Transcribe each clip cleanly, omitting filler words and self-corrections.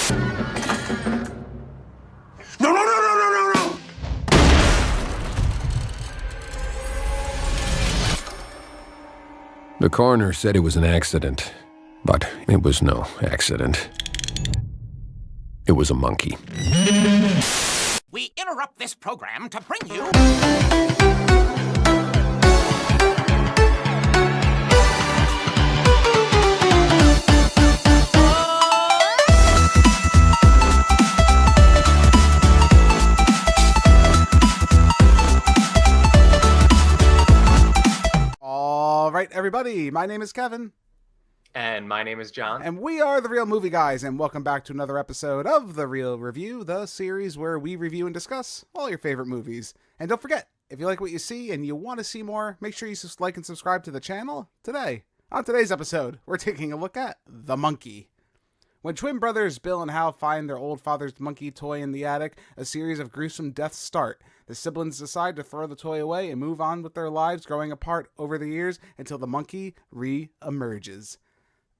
No, no, no, no, no, no, no! The coroner said it was an accident, but it was no accident. It was a monkey. We interrupt this program to bring you... All right, everybody, my name is Kevin. And my name is John. And we are the Real Movie Guys, and welcome back to another episode of The Real Review, the series where we review and discuss all your favorite movies. And don't forget, if you like what you see and you want to see more, make sure you like and subscribe to the channel today. On today's episode, we're taking a look at The Monkey. When twin brothers Bill and Hal find their old father's monkey toy in the attic, a series of gruesome deaths start. The siblings decide to throw the toy away and move on with their lives, growing apart over the years until the monkey re-emerges.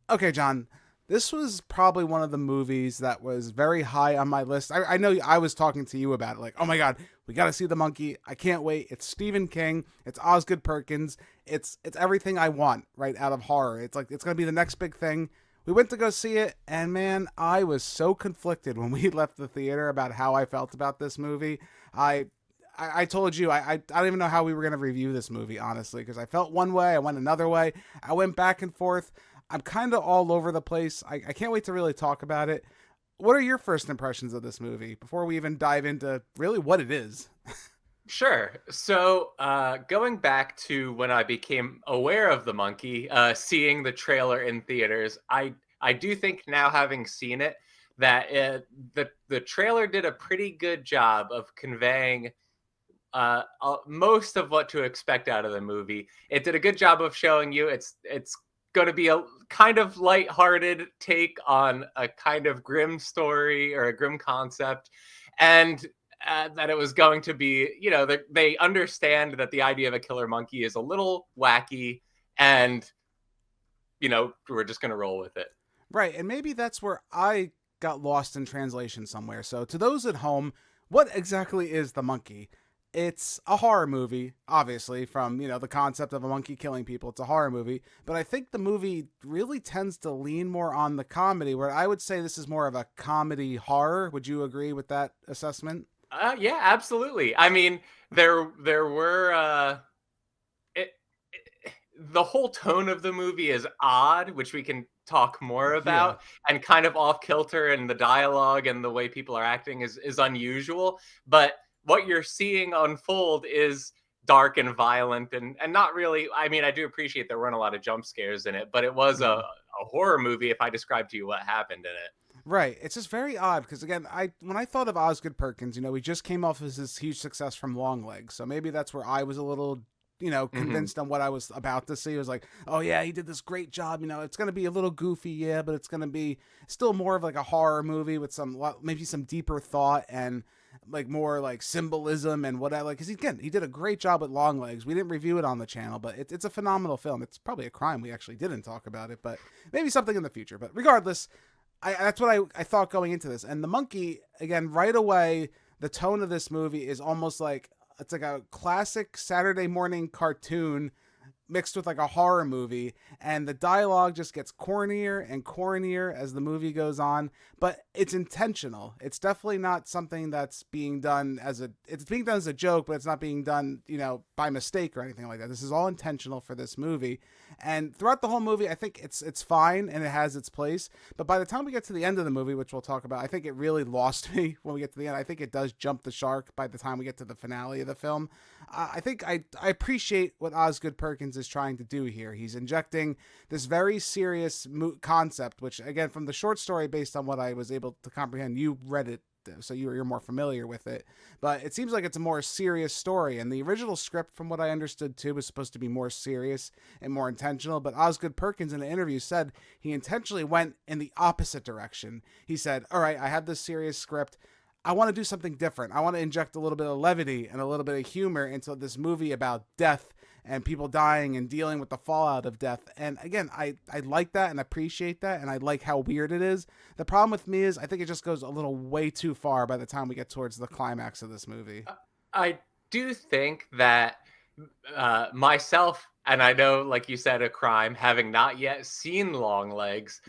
Okay, John, this was probably one of the movies that was very high on my list. I know I was talking to you about it, like, oh my God, we got to see The Monkey. I can't wait. It's Stephen King. It's Osgood Perkins. It's everything I want, right, out of horror. It's like, it's going to be the next big thing. We went to go see it, and man, I was so conflicted when we left the theater about how I felt about this movie. I told you, I don't even know how we were going to review this movie, honestly, because I felt one way, I went another way. I went back and forth. I'm kind of all over the place. I can't wait to really talk about it. What are your first impressions of this movie before we even dive into really what it is? Sure. So going back to when I became aware of The Monkey, seeing the trailer in theaters, I do think now, having seen it, that the trailer did a pretty good job of conveying most of what to expect out of the movie. It did a good job of showing you it's going to be a kind of lighthearted take on a kind of grim story or a grim concept, and that it was going to be, you know, they understand that the idea of a killer monkey is a little wacky, and, you know, we're just going to roll with it. Right, and maybe that's where I got lost in translation somewhere. So to those at home, what exactly is The Monkey? It's a horror movie, obviously, from, you know, the concept of a monkey killing people. It's a horror movie, but I think the movie really tends to lean more on the comedy, where I would say this is more of a comedy horror. Would you agree with that assessment? Yeah, absolutely. I mean, there were the whole tone of the movie is odd, which we can talk more about, and kind of off kilter, and the dialogue and the way people are acting is unusual. But what you're seeing unfold is dark and violent, and not really. I mean, I do appreciate there weren't a lot of jump scares in it, but it was a horror movie if I described to you what happened in it. Right. It's just very odd because, again, when I thought of Osgood Perkins, you know, he just came off as this huge success from Longlegs. So maybe that's where I was a little, you know, convinced on what I was about to see. It was like, oh, yeah, he did this great job. You know, it's going to be a little goofy, yeah, but it's going to be still more of like a horror movie with maybe some deeper thought and like more like symbolism and whatever. Because, again, he did a great job with Longlegs. We didn't review it on the channel, but it's a phenomenal film. It's probably a crime we actually didn't talk about it, but maybe something in the future. But regardless, that's what I thought going into this. And The Monkey, again, right away, the tone of this movie is almost like, it's like a classic Saturday morning cartoon mixed with like a horror movie, and the dialogue just gets cornier and cornier as the movie goes on, but it's intentional. It's definitely not something that's being done it's being done as a joke, but it's not being done, you know, by mistake or anything like that. This is all intentional for this movie. And throughout the whole movie, I think it's fine and it has its place. But by the time we get to the end of the movie, which we'll talk about, I think it really lost me when we get to the end. I think it does jump the shark by the time we get to the finale of the film. I think I appreciate what Osgood Perkins is trying to do here. He's injecting this very serious concept, which, again, from the short story, based on what I was able to comprehend, you read it, so you're more familiar with it, but it seems like it's a more serious story. And the original script, from what I understood too, was supposed to be more serious and more intentional, but Osgood Perkins in an interview said he intentionally went in the opposite direction. He said, all right, I have this serious script, I want to do something different. I want to inject a little bit of levity and a little bit of humor into this movie about death and people dying and dealing with the fallout of death. And again, I like that and appreciate that, and I like how weird it is. The problem with me is I think it just goes a little way too far by the time we get towards the climax of this movie. I do think that myself, and I know, like you said, a crime, having not yet seen Longlegs,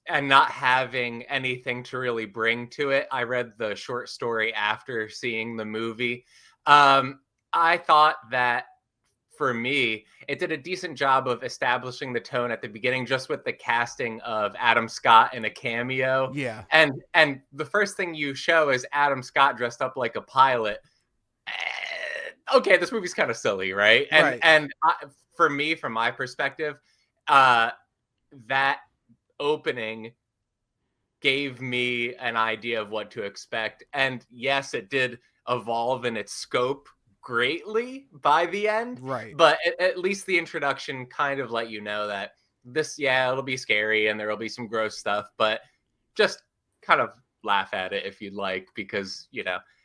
and not having anything to really bring to it. I read the short story after seeing the movie. I thought that for me, it did a decent job of establishing the tone at the beginning, just with the casting of Adam Scott in a cameo. Yeah. And the first thing you show is Adam Scott dressed up like a pilot. Okay, this movie's kind of silly, right? And for me, from my perspective, that opening gave me an idea of what to expect. And yes, it did evolve in its scope greatly by the end. Right. But at least the introduction kind of let you know that this, it'll be scary and there will be some gross stuff, but just kind of laugh at it if you'd like, because,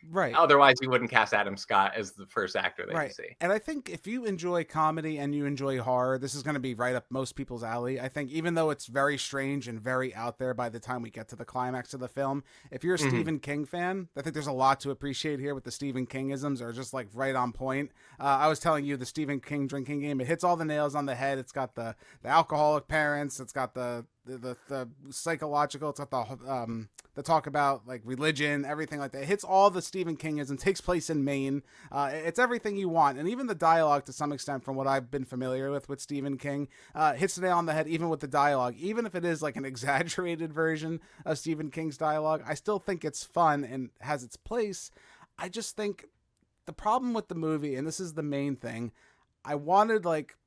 right. Otherwise, you wouldn't cast Adam Scott as the first actor that you see. And I think if you enjoy comedy and you enjoy horror, this is going to be right up most people's alley. I think even though it's very strange and very out there by the time we get to the climax of the film, if you're a Stephen King fan, I think there's a lot to appreciate here with the Stephen King-isms are just like right on point. I was telling you the Stephen King drinking game, it hits all the nails on the head. It's got the alcoholic parents. It's got the psychological. It's got the talk about like religion, everything like that. It hits all the Stephen Kingism, takes place in Maine. It's everything you want. And even the dialogue, to some extent, from what I've been familiar with Stephen King, hits the nail on the head, even with the dialogue. Even if it is like an exaggerated version of Stephen King's dialogue, I still think it's fun and has its place. I just think the problem with the movie, and this is the main thing, I wanted like,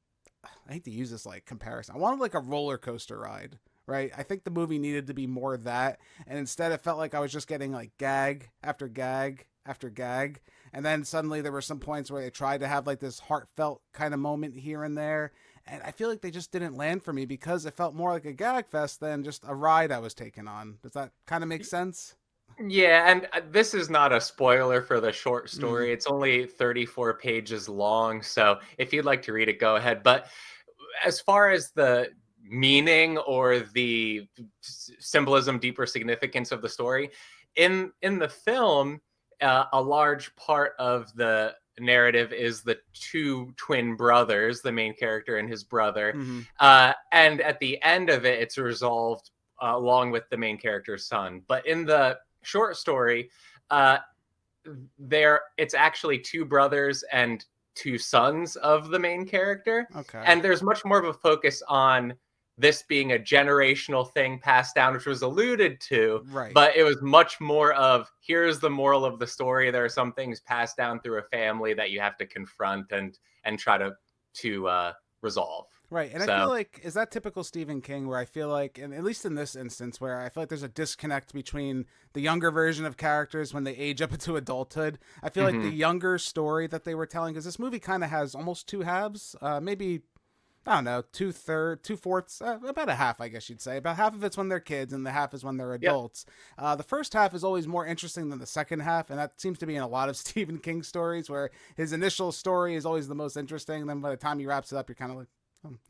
I hate to use this like comparison, I wanted like a roller coaster ride. Right. I think the movie needed to be more of that. And instead it felt like I was just getting like gag after gag after gag. And then suddenly there were some points where they tried to have like this heartfelt kind of moment here and there. And I feel like they just didn't land for me because it felt more like a gag fest than just a ride I was taking on. Does that kind of make sense? Yeah, and this is not a spoiler for the short story. It's only 34 pages long. So if you'd like to read it, go ahead. But as far as the meaning or the symbolism, deeper significance of the story in the film, a large part of the narrative is the two twin brothers, the main character and his brother, and at the end of it, it's resolved along with the main character's son. But in the short story, it's actually two brothers and two sons of the main character. Okay. And there's much more of a focus on this being a generational thing passed down, which was alluded to, right? But it was much more of, here's the moral of the story. There are some things passed down through a family that you have to confront and try to resolve. Right. And I feel like, is that typical Stephen King, where I feel like, and at least in this instance, where I feel like there's a disconnect between the younger version of characters when they age up into adulthood. I feel like the younger story that they were telling, because this movie kind of has almost two halves, maybe, I don't know, 2/4, about a half, I guess you'd say. About half of it's when they're kids and the half is when they're adults. Yep. The first half is always more interesting than the second half, and that seems to be in a lot of Stephen King stories, where his initial story is always the most interesting, and then by the time he wraps it up, you're kind of like,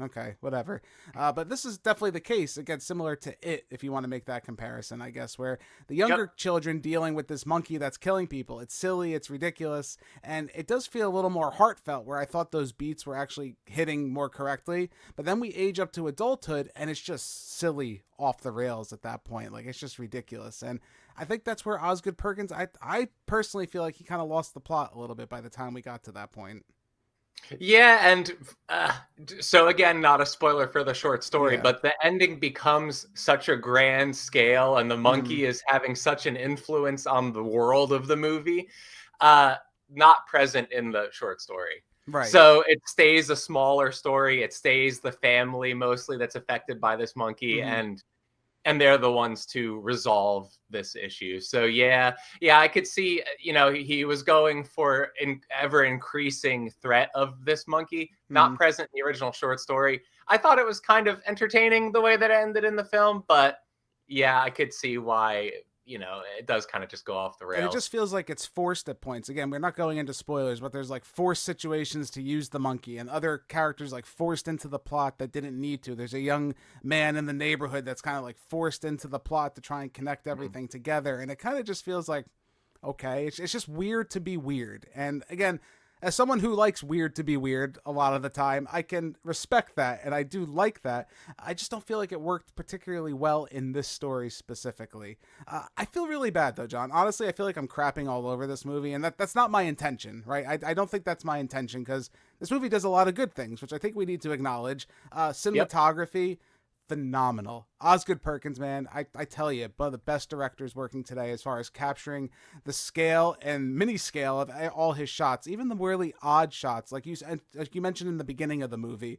okay, whatever. But this is definitely the case. Again, similar to It, if you want to make that comparison, I guess, where the younger children dealing with this monkey that's killing people. It's silly, it's ridiculous, and it does feel a little more heartfelt, where I thought those beats were actually hitting more correctly. But then we age up to adulthood, and it's just silly off the rails at that point. Like, it's just ridiculous. And I think that's where Osgood Perkins, I personally feel like he kind of lost the plot a little bit by the time we got to that point. Yeah, and so again, not a spoiler for the short story, but the ending becomes such a grand scale, and the monkey is having such an influence on the world of the movie, not present in the short story. Right. So it stays a smaller story. It stays the family mostly that's affected by this monkey, and they're the ones to resolve this issue. So yeah, I could see, he was going for an ever increasing threat of this monkey, not present in the original short story. I thought it was kind of entertaining the way that it ended in the film, but yeah, I could see why it does kind of just go off the And it rails. just feels like it's forced at points. Again, we're not going into spoilers, but there's like forced situations to use the monkey, and other characters like forced into the plot that didn't need to. There's a young man in the neighborhood that's kind of like forced into the plot to try and connect everything together. And it kind of just feels like, okay, it's just weird to be weird. And again, as someone who likes weird to be weird a lot of the time, I can respect that, and I do like that. I just don't feel like it worked particularly well in this story specifically. I feel really bad, though, John. Honestly, I feel like I'm crapping all over this movie, and that's not my intention, right? I don't think that's my intention, because this movie does a lot of good things, which I think we need to acknowledge. Cinematography, phenomenal. Osgood Perkins, man, I tell you, one of the best directors working today as far as capturing the scale and mini scale of all his shots, even the really odd shots, like you mentioned in the beginning of the movie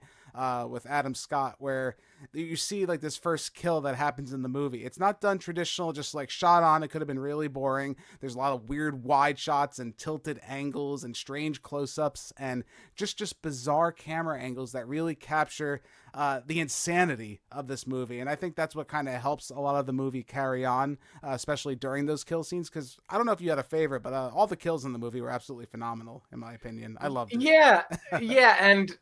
with Adam Scott, where you see like this first kill that happens in the movie. It's not done traditional, just like shot on. It could have been really boring. There's a lot of weird wide shots and tilted angles and strange close-ups and just bizarre camera angles that really capture the insanity of this movie. And I think that's what kind of helps a lot of the movie carry on, especially during those kill scenes. Because I don't know if you had a favorite, but all the kills in the movie were absolutely phenomenal, in my opinion. I loved it. Yeah, yeah, and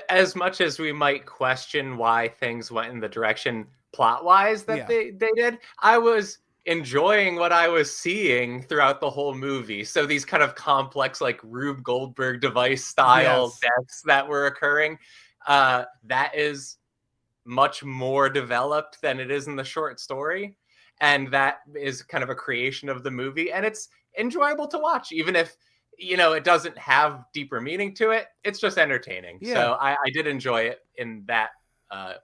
as much as we might question why things went in the direction plot-wise that they did, I was enjoying what I was seeing throughout the whole movie. So these kind of complex, like Rube Goldberg device style deaths that were occurring, that is much more developed than it is in the short story, and that is kind of a creation of the movie, and it's enjoyable to watch, even if it doesn't have deeper meaning to it. It's just entertaining. So I did enjoy it in that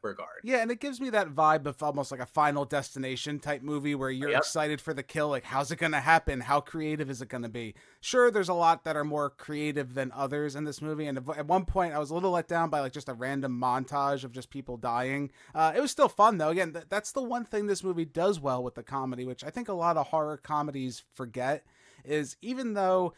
regard. Yeah, and it gives me that vibe of almost like a Final Destination type movie where you're excited for the kill. Like, how's it going to happen? How creative is it going to be? Sure, there's a lot that are more creative than others in this movie. And at one point, I was a little let down by like just a random montage of just people dying. It was still fun, though. Again, that's the one thing this movie does well with the comedy, which I think a lot of horror comedies forget, is even though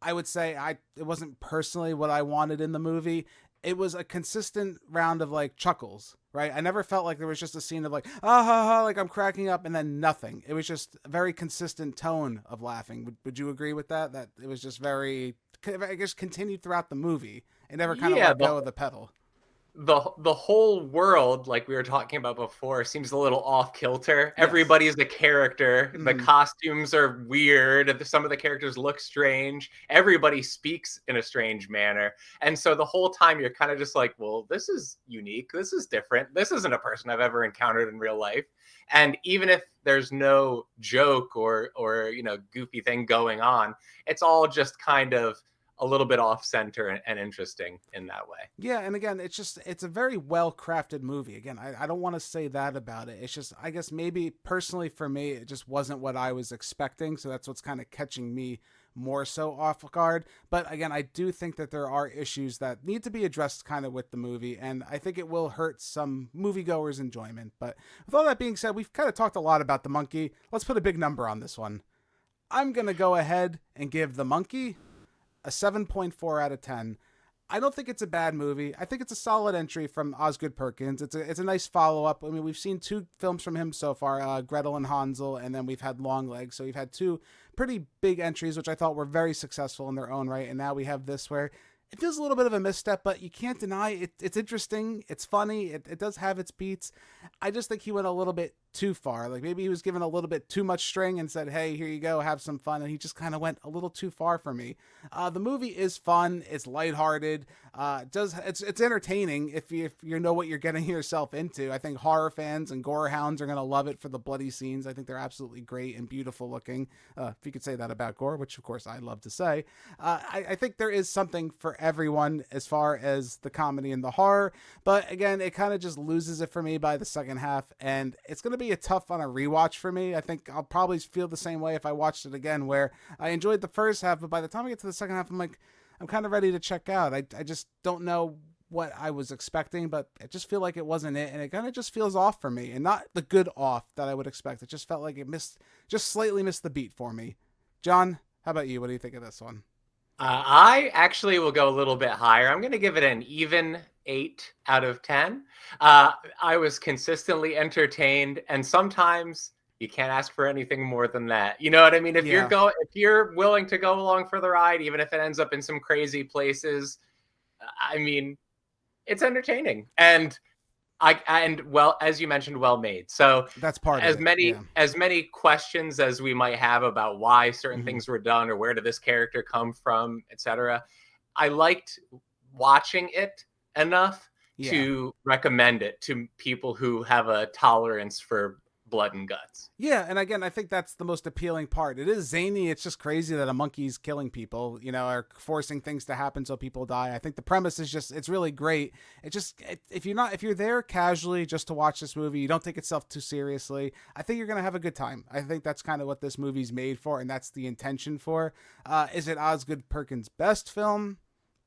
I would say it wasn't personally what I wanted in the movie, it was a consistent round of like chuckles, right? I never felt like there was just a scene of like, ah, ha, ha, like I'm cracking up and then nothing. It was just a very consistent tone of laughing. Would you agree with that? That it was just very, I guess, continued throughout the movie. It never kind of let go of the pedal. The whole world, like we were talking about before, seems a little off kilter. Everybody's a character. The costumes are weird. Some of the characters look strange. Everybody speaks in a strange manner. And so the whole time you're kind of just like, well, this is unique. This is different. This isn't a person I've ever encountered in real life. And even if there's no joke or goofy thing going on, it's all just kind of a little bit off center and interesting in that way. Yeah, and again, it's a very well crafted movie. Again, I don't want to say that about it. It's just, I guess maybe personally for me, it just wasn't what I was expecting. So that's what's kind of catching me more so off guard. But again, I do think that there are issues that need to be addressed kind of with the movie, and I think it will hurt some moviegoers' enjoyment. But with all that being said, we've kind of talked a lot about The Monkey. Let's put a big number on this one. I'm going to go ahead and give The Monkey a 7.4 out of 10. I don't think it's a bad movie. I think it's a solid entry from Osgood Perkins. It's a nice follow-up. I mean, we've seen 2 films from him so far, Gretel and Hansel, and then we've had Longlegs. So we've had 2 pretty big entries, which I thought were very successful in their own right. And now we have this where it feels a little bit of a misstep, but you can't deny it. It's interesting. It's funny. It does have its beats. I just think he went a little bit too far. Like maybe he was given a little bit too much string and said, hey, here you go, have some fun. And he just kind of went a little too far for me. The movie is fun. It's lighthearted. It's entertaining if you know what you're getting yourself into. I think horror fans and gore hounds are going to love it for the bloody scenes. I think they're absolutely great and beautiful looking. If you could say that about gore, which of course I love to say. I think there is something for everyone as far as the comedy and the horror. But again, it kind of just loses it for me by the second half. And it's going to be a tough on a rewatch for me. I think I'll probably feel the same way if I watched it again, where I enjoyed the first half, but by the time I get to the second half, I'm kind of ready to check out. I just don't know what I was expecting, but I just feel like it wasn't it, and it kind of just feels off for me, and not the good off that I would expect. It just felt like it slightly missed the beat for me. John, how about you? What do you think of this one? I actually will go a little bit higher. I'm going to give it an even 8 out of 10. I was consistently entertained, and sometimes, You can't ask for anything more than that. You know what I mean? If Yeah. if you're willing to go along for the ride, even if it ends up in some crazy places, I mean, it's entertaining. And well, as you mentioned, well made. So That's part as of it. many Yeah. as many questions as we might have about why certain Mhm. things were done or where did this character come from, etc., I liked watching it enough Yeah. to recommend it to people who have a tolerance for blood and guts. Yeah, and again, I think that's the most appealing part. It is zany. It's just crazy that a monkey's killing people, or forcing things to happen so people die. I think the premise is it's really great. If you're there casually just to watch this movie, you don't take itself too seriously, I think you're going to have a good time. I think that's kind of what this movie's made for, and that's the intention for. Is it Osgood Perkins' best film?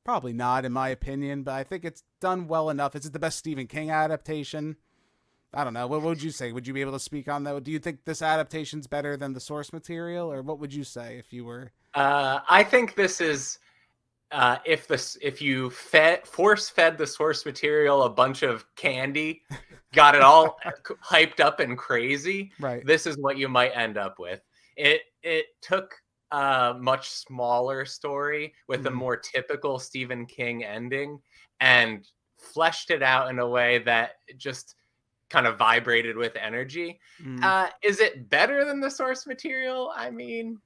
Probably not, in my opinion, but I think it's done well enough. Is it the best Stephen King adaptation? I don't know. What would you say? Would you be able to speak on that? Do you think this adaptation's better than the source material, or what would you say if you were? I think this is if you force fed the source material a bunch of candy, got it all hyped up and crazy, Right. this is what you might end up with. It took a much smaller story with a more typical Stephen King ending and fleshed it out in a way that just kind of vibrated with energy. Is it better than the source material? I mean,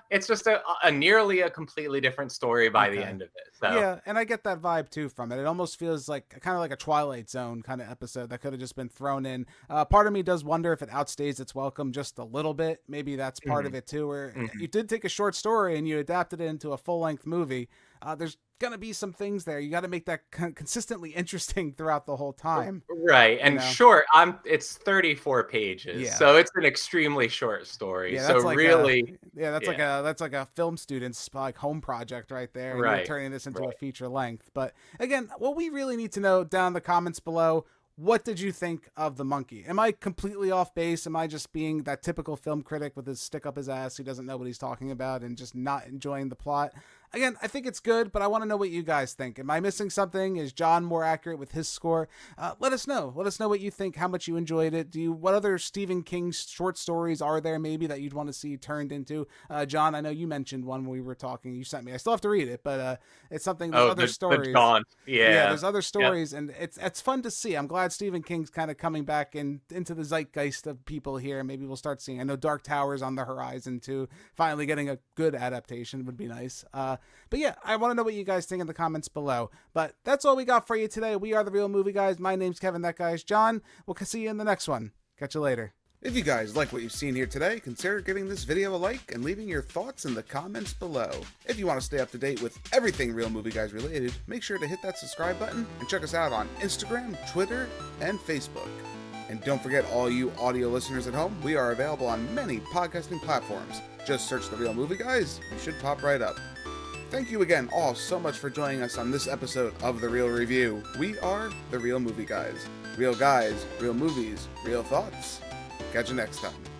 it's just a nearly a completely different story by the end of it. So yeah, and I get that vibe too from it. It almost feels like kind of like a Twilight Zone kind of episode that could have just been thrown in. Part of me does wonder if it outstays its welcome just a little bit. Maybe that's part of it too, where you did take a short story and you adapted it into a full-length movie. There's gonna be some things there. You got to make that consistently interesting throughout the whole time. Right, and short. It's 34 pages, Yeah. so it's an extremely short story. Yeah, so that's like really, that's like a film student's like home project right there. And Right, you're turning this into a right. feature length. But again, what we really need to know down in the comments below, what did you think of The Monkey? Am I completely off base? Am I just being that typical film critic with his stick up his ass who doesn't know what he's talking about and just not enjoying the plot? Again, I think it's good, but I want to know what you guys think. Am I missing something? Is John more accurate with his score? Let us know. Let us know what you think, how much you enjoyed it. What other Stephen King short stories are there maybe that you'd want to see turned into? John, I know you mentioned one when we were talking. You sent me. I still have to read it, but it's something. There's other stories. The Dawn. Yeah, there's other stories, and it's fun to see. I'm glad Stephen King's kind of coming back into the zeitgeist of people here. Maybe we'll start seeing. I know Dark Tower's on the horizon too. Finally getting a good adaptation would be nice. But yeah, I want to know what you guys think in the comments below. But that's all we got for you today. We are the Real Movie Guys. My name's Kevin. That guy's John. We'll see you in the next one. Catch you later. If you guys like what you've seen here today, consider giving this video a like and leaving your thoughts in the comments below. If you want to stay up to date with everything Real Movie Guys related, make sure to hit that subscribe button and check us out on Instagram, Twitter, and Facebook. And don't forget, all you audio listeners at home, we are available on many podcasting platforms. Just search The Real Movie Guys, you should pop right up. Thank you again all so much for joining us on this episode of The Real Review. We are The Real Movie Guys. Real guys, real movies, real thoughts. Catch you next time.